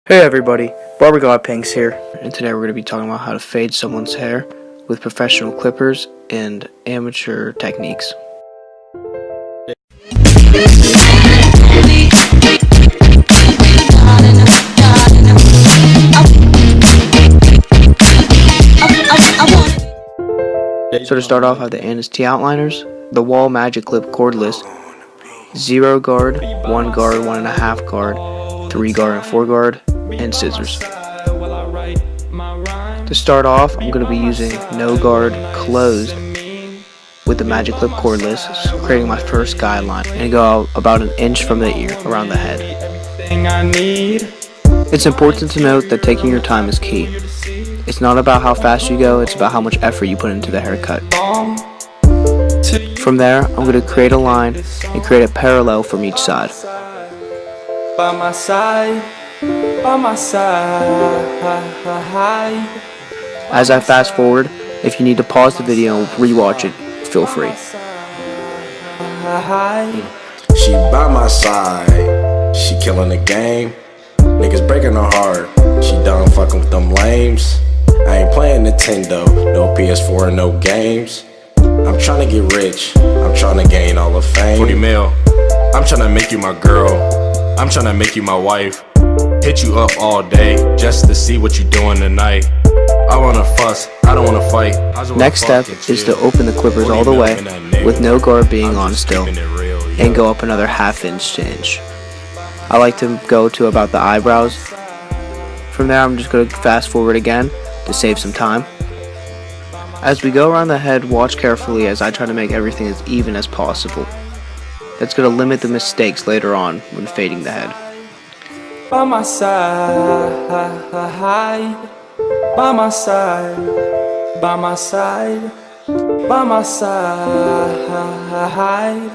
Hey everybody, Barber God Pinks here, and today we're going to be talking about how to fade someone's hair with professional clippers and amateur techniques. So to start off, I have the Annis T outliners, the Wahl Magic Clip cordless, 0 guard, 1 guard, 1.5 guard, 3 guard and 4 guard, and scissors. To start off, I'm going to be using no guard closed with the Magic Clip cordless, creating my first guideline, and go out about an inch from the ear around the head. It's important to note that taking your time is key. It's not about how fast you go, it's about how much effort you put into the haircut. From there, I'm going to create a line and create a parallel from each side. By my side. As I fast forward, if you need to pause the video and rewatch it, feel free. She by my side, she killing the game. Niggas breaking her heart, she done fucking with them lames. I ain't playing Nintendo, no PS4 and no games. I'm trying to get rich, I'm trying to gain all the fame. 40 mil, I'm trying to make you my girl, I'm trying to make you my wife. Hit you up all day, just to see what you doing tonight. I wanna fuss, I don't wanna fight. Next step is to open the clippers all the way, with no guard being on still, and go up another ½ inch to inch. I like to go to about the eyebrows. From there, I'm just going to fast forward again to save some time. As we go around the head, watch carefully as I try to make everything as even as possible. That's going to limit the mistakes later on when fading the head. By my side, by my side, by my side, by my side.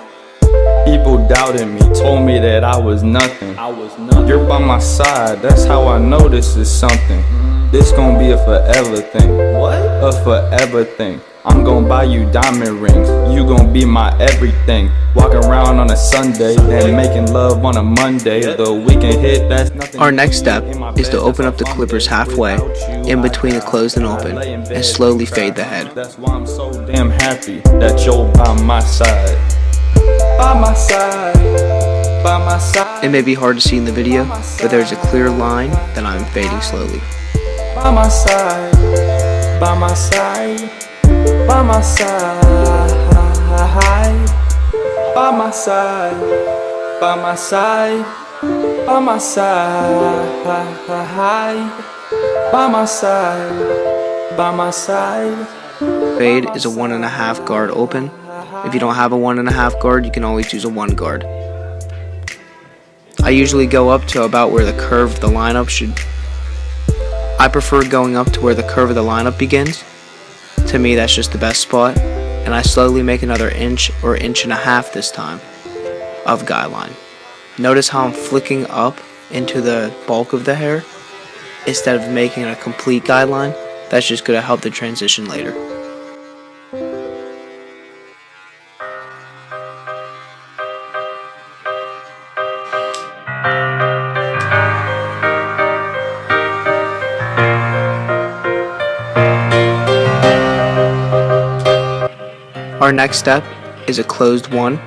People doubted me, told me that I was nothing. You're by my side, that's how I know this is something. This gon' be a forever thing. What? A forever thing. I'm gon' buy you diamond rings. You gon' be my everything. Walking around on a Sunday, then making love on a Monday. The weekend hit, that's nothing. Our next step is to open up the clippers halfway, in between the closed and open, and slowly fade the head. That's why I'm so damn happy that you're by my side. By my side, by my side. It may be hard to see in the video, but there's a clear line that I'm fading slowly. By my side, by my side, by my side, by my side, by my side, by my side, by my side, by my side. Fade is a 1.5 guard open. If you don't have a 1.5 guard, you can always use a 1 guard. I usually go up to about where the curve of the lineup should. I prefer going up to where the curve of the lineup begins. To me, that's just the best spot. And I slowly make another inch or inch and a half this time of guideline. Notice how I'm flicking up into the bulk of the hair instead of making a complete guideline. That's just going to help the transition later. Our next step is a closed one.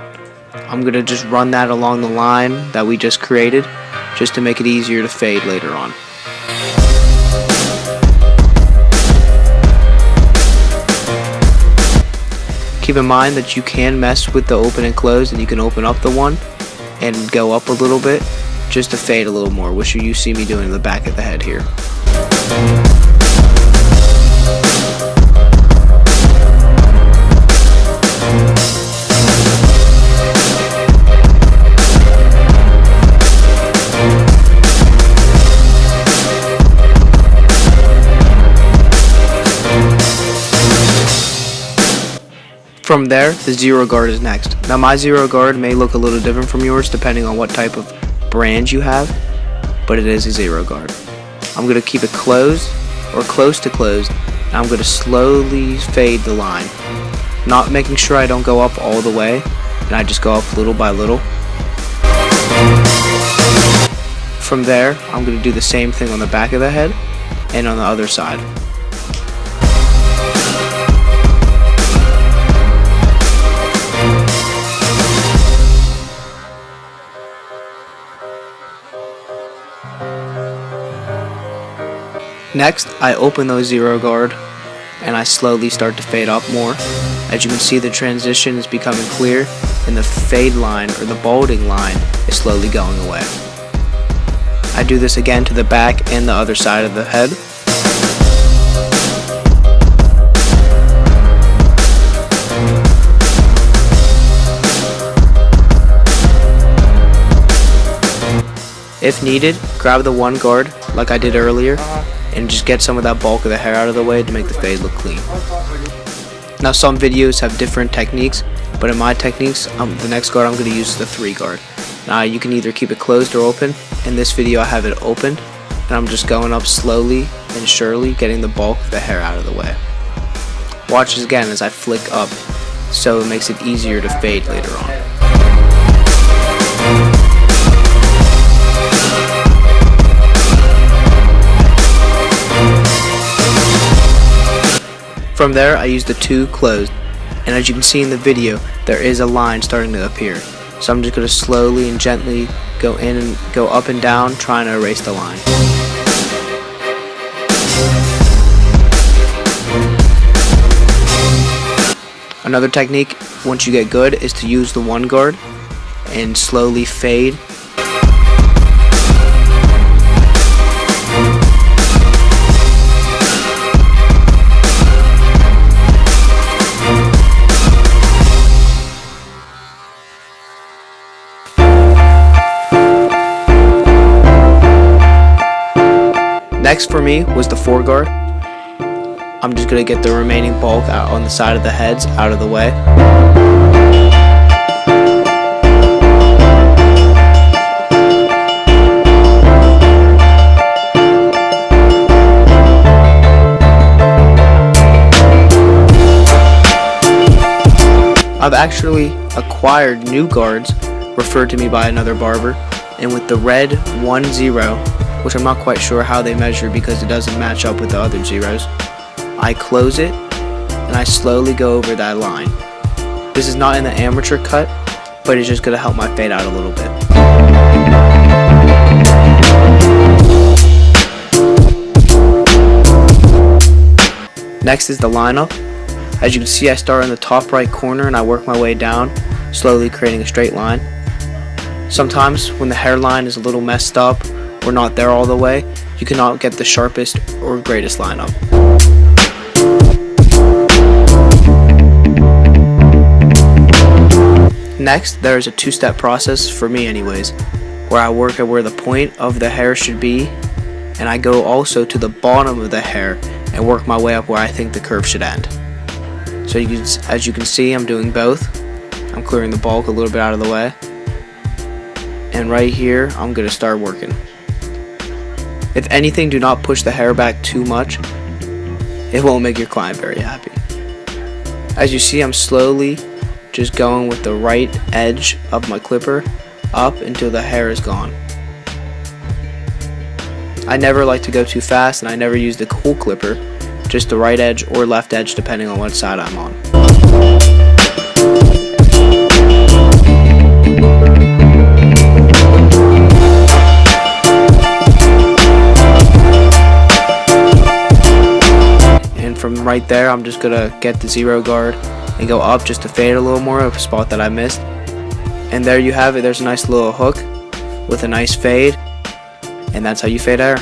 I'm going to just run that along the line that we just created, just to make it easier to fade later on. Keep in mind that you can mess with the open and close, and you can open up the one and go up a little bit just to fade a little more, which you see me doing in the back of the head here. From there, the 0 guard is next. Now my 0 guard may look a little different from yours depending on what type of brand you have, but it is a 0 guard. I'm going to keep it closed or close to closed, and I'm going to slowly fade the line. Not making sure I don't go up all the way, and I just go up little by little. From there, I'm going to do the same thing on the back of the head and on the other side. Next, I open those 0 guard and I slowly start to fade up more. As you can see, the transition is becoming clear and the fade line or the balding line is slowly going away. I do this again to the back and the other side of the head. If needed, grab the 1 guard like I did earlier and just get some of that bulk of the hair out of the way to make the fade look clean. Now some videos have different techniques, but in my techniques, the next guard I'm going to use is the 3 guard. Now you can either keep it closed or open. In this video I have it opened and I'm just going up slowly and surely, getting the bulk of the hair out of the way. Watch this again as I flick up so it makes it easier to fade later on. From there, I use the 2 closed, and as you can see in the video, there is a line starting to appear. So I'm just going to slowly and gently go in and go up and down, trying to erase the line. Another technique, once you get good, is to use the 1 guard and slowly fade. Next for me was the 4 guard. I'm just going to get the remaining bulk out on the side of the heads out of the way. I've actually acquired new guards referred to me by another barber, and with the red 1-0, which I'm not quite sure how they measure because it doesn't match up with the other zeros, I close it and I slowly go over that line. This is not in the amateur cut, but it's just going to help my fade out a little bit. Next is the lineup. As you can see, I start in the top right corner and I work my way down, slowly creating a straight line. Sometimes when the hairline is a little messed up or not there all the way, you cannot get the sharpest or greatest lineup. Next, there is a 2-step process, for me anyways, where I work at where the point of the hair should be, and I go also to the bottom of the hair and work my way up where I think the curve should end. So as you can see, I'm doing both. I'm clearing the bulk a little bit out of the way, and right here I'm going to start working. If anything, do not push the hair back too much. It won't make your client very happy. As you see, I'm slowly just going with the right edge of my clipper up until the hair is gone. I never like to go too fast, and I never use the whole clipper, just the right edge or left edge depending on what side I'm on. From right there, I'm just gonna get the 0 guard and go up just to fade a little more of a spot that I missed. And there you have it. There's a nice little hook with a nice fade, and that's how you fade hair.